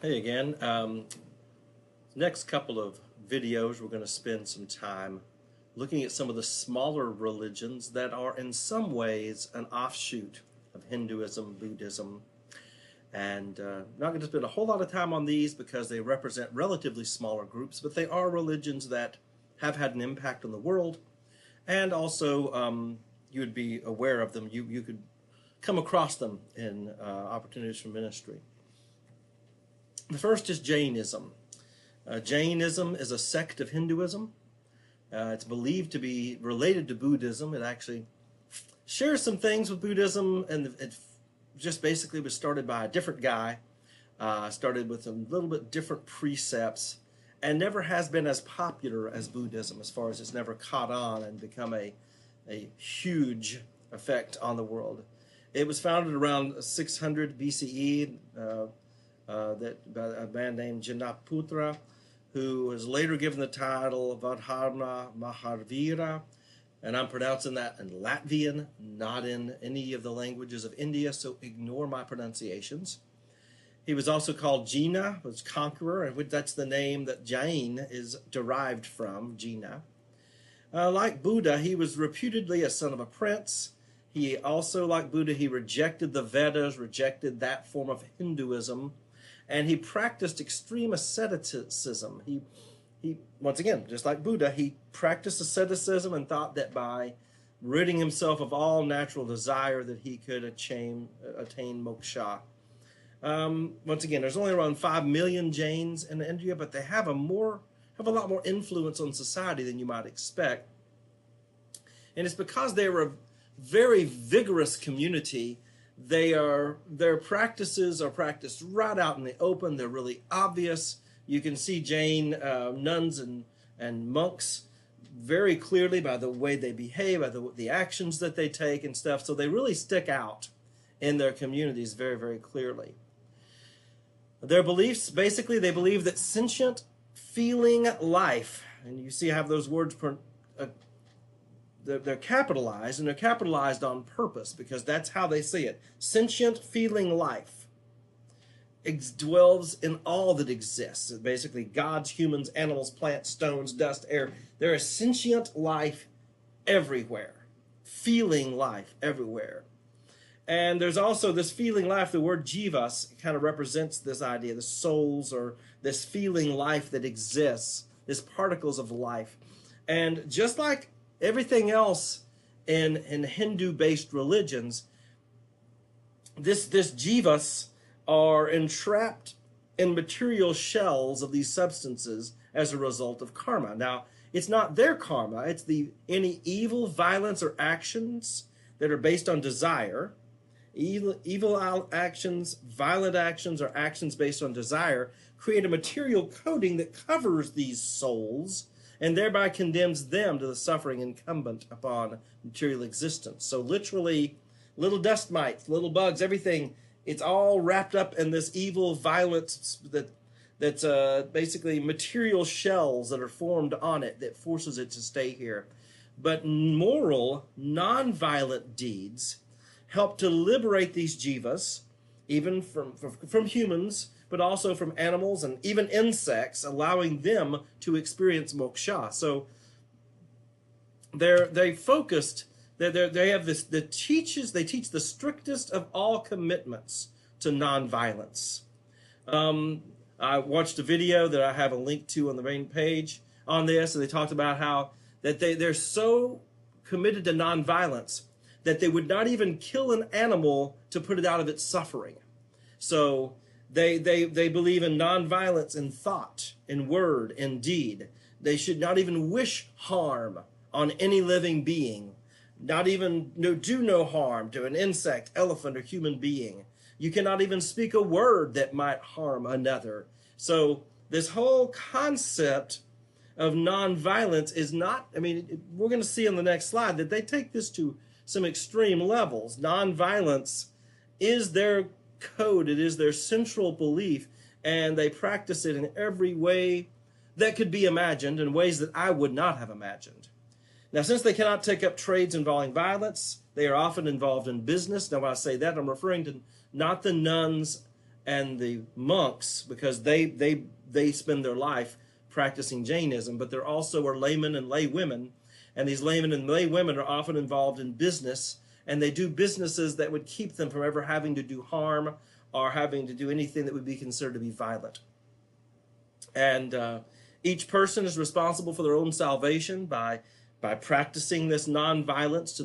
Hey again. Next couple of videos, we're going to spend some time looking at some of the smaller religions that are in some ways an offshoot of Hinduism, Buddhism, and not going to spend a whole lot of time on these because they represent relatively smaller groups, but they are religions that have had an impact on the world, and also you would be aware of them. You could come across them in opportunities for ministry. The first is Jainism. Jainism is a sect of Hinduism. It's believed to be related to Buddhism. It actually shares some things with Buddhism, and it just basically was started by a different guy, started with a little bit different precepts, and never has been as popular as Buddhism, as far as it's never caught on and become a huge effect on the world. It was founded around 600 BCE. By a man named Janaputra, who was later given the title Vadharma Mahavira, and I'm pronouncing that in Latvian, not in any of the languages of India, so ignore my pronunciations. He was also called Jina, was conqueror, and that's the name that Jain is derived from, Jina. Like Buddha, he was reputedly a son of a prince. He also, like Buddha, he rejected the Vedas, rejected that form of Hinduism, and he practiced extreme asceticism. He once again, just like Buddha, he practiced asceticism and thought that by ridding himself of all natural desire that he could attain moksha. Once again, there's only around 5 million Jains in India, but they have a lot more influence on society than you might expect. And it's because they were a very vigorous community. Their practices are practiced right out in the open. They're really obvious. You can see Jain nuns and monks very clearly by the way they behave, by the actions that they take and stuff. So they really stick out in their communities very, very clearly. Their beliefs, basically, they believe that sentient, feeling life, and you see I have those words they're capitalized, and they're capitalized on purpose because that's how they see it. Sentient, feeling life dwells in all that exists. Basically, gods, humans, animals, plants, stones, dust, air. There is sentient life everywhere, feeling life everywhere. And there's also this feeling life. The word jivas kind of represents this idea, the souls, or this feeling life that exists, this particles of life. And just like everything else in Hindu-based religions, this jivas are entrapped in material shells of these substances as a result of karma. Now, it's not their karma. It's any evil, violence, or actions that are based on desire. Evil actions, violent actions, or actions based on desire create a material coating that covers these souls and thereby condemns them to the suffering incumbent upon material existence. So literally, little dust mites, little bugs, everything, it's all wrapped up in this evil violence that's basically material shells that are formed on it that forces it to stay here. But moral, non-violent deeds help to liberate these jivas, even from humans, but also from animals and even insects, allowing them to experience moksha. So they focused. They have this. They teach the strictest of all commitments to nonviolence. I watched a video that I have a link to on the main page on this, and they talked about how that they're so committed to nonviolence that they would not even kill an animal to put it out of its suffering. So they believe in nonviolence in thought, in word, in deed. They should not even wish harm on any living being, not even do no harm to an insect, elephant, or human being. You cannot even speak a word that might harm another. So this whole concept of nonviolence is not, we're going to see on the next slide that they take this to some extreme levels. Nonviolence is their code, it is their central belief, and they practice it in every way that could be imagined, in ways that I would not have imagined. Now, since they cannot take up trades involving violence, they are often involved in business. Now, when I say that, I'm referring to not the nuns and the monks, because they spend their life practicing Jainism, but there also are laymen and lay women, and these laymen and lay women are often involved in business, and they do businesses that would keep them from ever having to do harm or having to do anything that would be considered to be violent. And each person is responsible for their own salvation by practicing this nonviolence to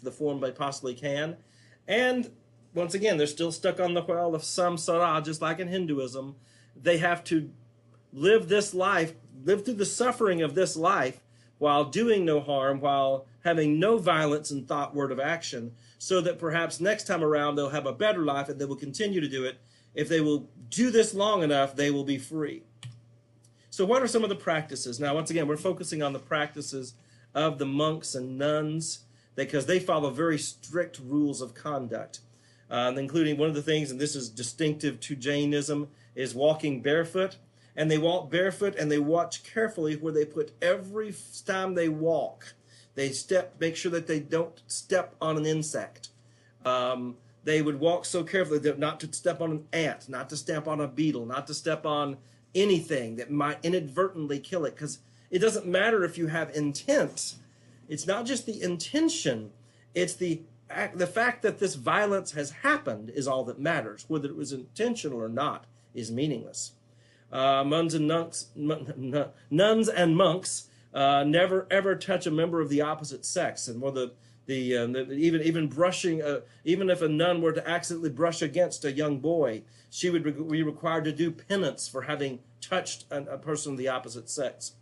the form they possibly can. And once again, they're still stuck on the well of samsara, just like in Hinduism. They have to live this life, live through the suffering of this life while doing no harm, while having no violence in thought, word, of action, so that perhaps next time around they'll have a better life and they will continue to do it. If they will do this long enough, they will be free. So what are some of the practices? Now, once again, we're focusing on the practices of the monks and nuns because they follow very strict rules of conduct, including one of the things, and this is distinctive to Jainism, is walking barefoot. And they walk barefoot and they watch carefully where they put every time they walk. They make sure that they don't step on an insect. They would walk so carefully that not to step on an ant, not to step on a beetle, not to step on anything that might inadvertently kill it, because it doesn't matter if you have intent. It's not just the intention, it's the fact that this violence has happened is all that matters. Whether it was intentional or not is meaningless. Nuns and monks never ever touch a member of the opposite sex, and even brushing, even if a nun were to accidentally brush against a young boy, she would be required to do penance for having touched a person of the opposite sex.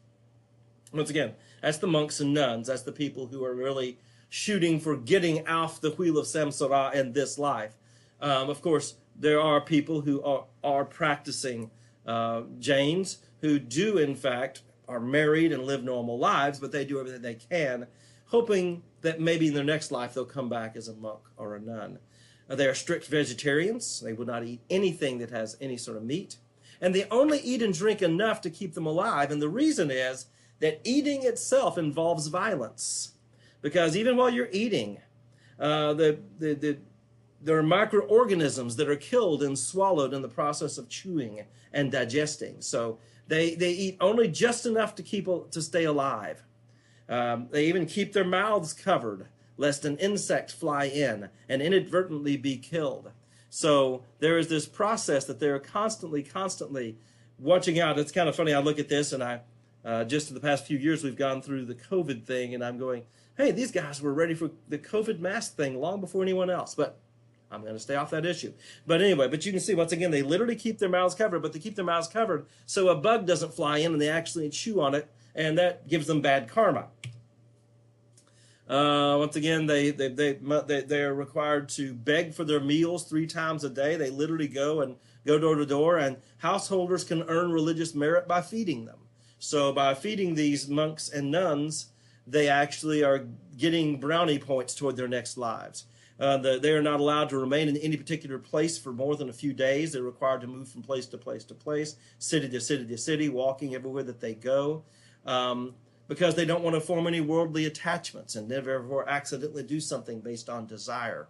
Once again, that's the monks and nuns. That's the people who are really shooting for getting off the wheel of samsara in this life. Of course, there are people who are practicing Jains who do, in fact, are married and live normal lives, but they do everything they can, hoping that maybe in their next life they'll come back as a monk or a nun. They are strict vegetarians. They will not eat anything that has any sort of meat. And they only eat and drink enough to keep them alive. And the reason is that eating itself involves violence. Because even while you're eating, there are microorganisms that are killed and swallowed in the process of chewing and digesting. So they eat only just enough to stay alive. They even keep their mouths covered lest an insect fly in and inadvertently be killed. So there is this process that they're constantly watching out. It's kind of funny. I look at this and I just in the past few years we've gone through the COVID thing, and I'm going, hey, these guys were ready for the COVID mask thing long before anyone else. But I'm going to stay off that issue. But anyway, but you can see, once again, they literally keep their mouths covered, but they keep their mouths covered so a bug doesn't fly in and they actually chew on it, and that gives them bad karma. Once again, they are required to beg for their meals 3 times a day. They literally go door to door, and householders can earn religious merit by feeding them. So by feeding these monks and nuns, they actually are getting brownie points toward their next lives. They are not allowed to remain in any particular place for more than a few days. They're required to move from place to place to place, city to city to city, walking everywhere that they go, because they don't want to form any worldly attachments and never accidentally do something based on desire.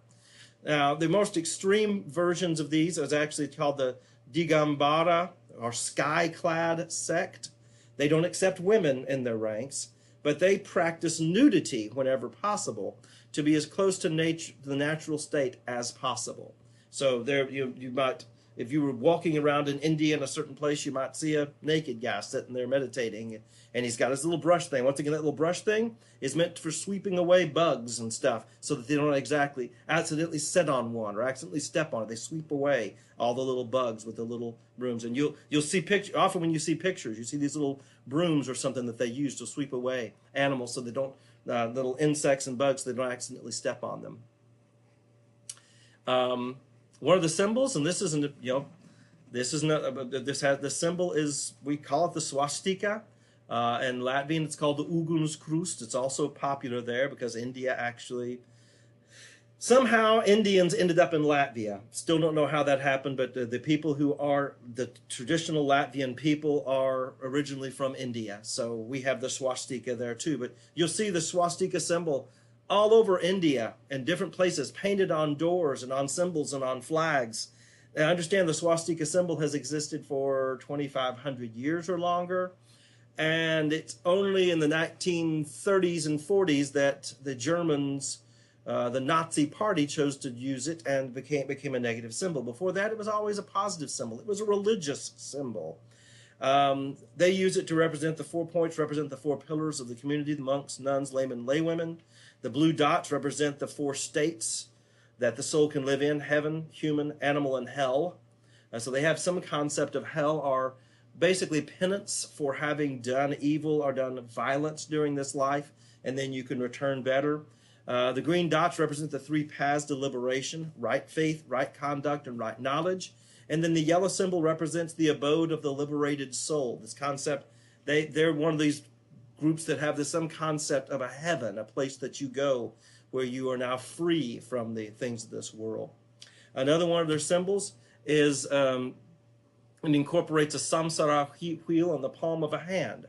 Now, the most extreme versions of these is actually called the Digambara, or sky-clad sect. They don't accept women in their ranks, but they practice nudity whenever possible to be as close to nature, the natural state, as possible. So there, you might, if you were walking around in India in a certain place, you might see a naked guy sitting there meditating, and he's got his little brush thing. Once again, that little brush thing is meant for sweeping away bugs and stuff, so that they don't exactly accidentally sit on one or accidentally step on it. They sweep away all the little bugs with the little brooms. And you'll see pictures. Often when you see pictures, you see these little brooms or something that they use to sweep away animals, so they don't little insects and bugs, so they don't accidentally step on them. One of the symbols, and this isn't, the symbol is, we call it the swastika. In Latvian, it's called the Ugunskrust. It's also popular there because India actually, somehow Indians ended up in Latvia. Still don't know how that happened, but the people who are the traditional Latvian people are originally from India. So we have the swastika there too. But you'll see the swastika symbol all over India in different places, painted on doors and on symbols and on flags. I understand the swastika symbol has existed for 2,500 years or longer, and it's only in the 1930s and 40s that the Germans, the Nazi Party, chose to use it and became a negative symbol. Before that, it was always a positive symbol. It was a religious symbol. They use it to represent the 4 points, represent the 4 pillars of the community: the monks, nuns, laymen, laywomen. The blue dots represent the 4 states that the soul can live in: heaven, human, animal, and hell. So they have some concept of hell, or basically penance for having done evil or done violence during this life, and then you can return better. The green dots represent the 3 paths to liberation: right faith, right conduct, and right knowledge. And then the yellow symbol represents the abode of the liberated soul. This concept, they're one of these groups that have some concept of a heaven, a place that you go where you are now free from the things of this world. Another one of their symbols is, it incorporates a samsara wheel on the palm of a hand.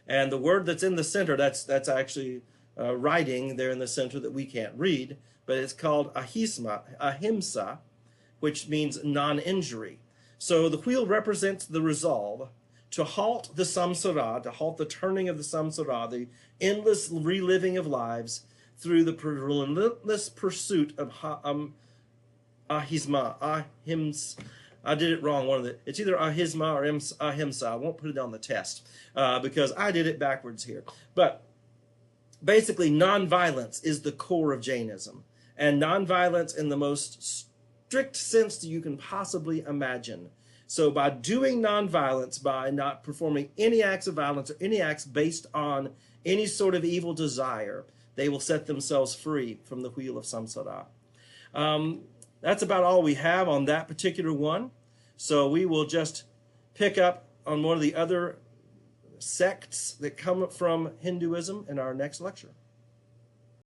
And the word that's in the center, that's actually writing there in the center that we can't read, but it's called ahimsa, which means non-injury. So the wheel represents the resolve to halt the samsara, to halt the turning of the samsara, the endless reliving of lives, through the relentless pursuit of ahimsa. I did it wrong. It's either ahimsa or ahimsa. I won't put it on the test because I did it backwards here. But basically, nonviolence is the core of Jainism, and nonviolence in the most strict sense that you can possibly imagine. So by doing nonviolence, by not performing any acts of violence or any acts based on any sort of evil desire, they will set themselves free from the wheel of samsara. That's about all we have on that particular one. So we will just pick up on one of the other sects that come from Hinduism in our next lecture.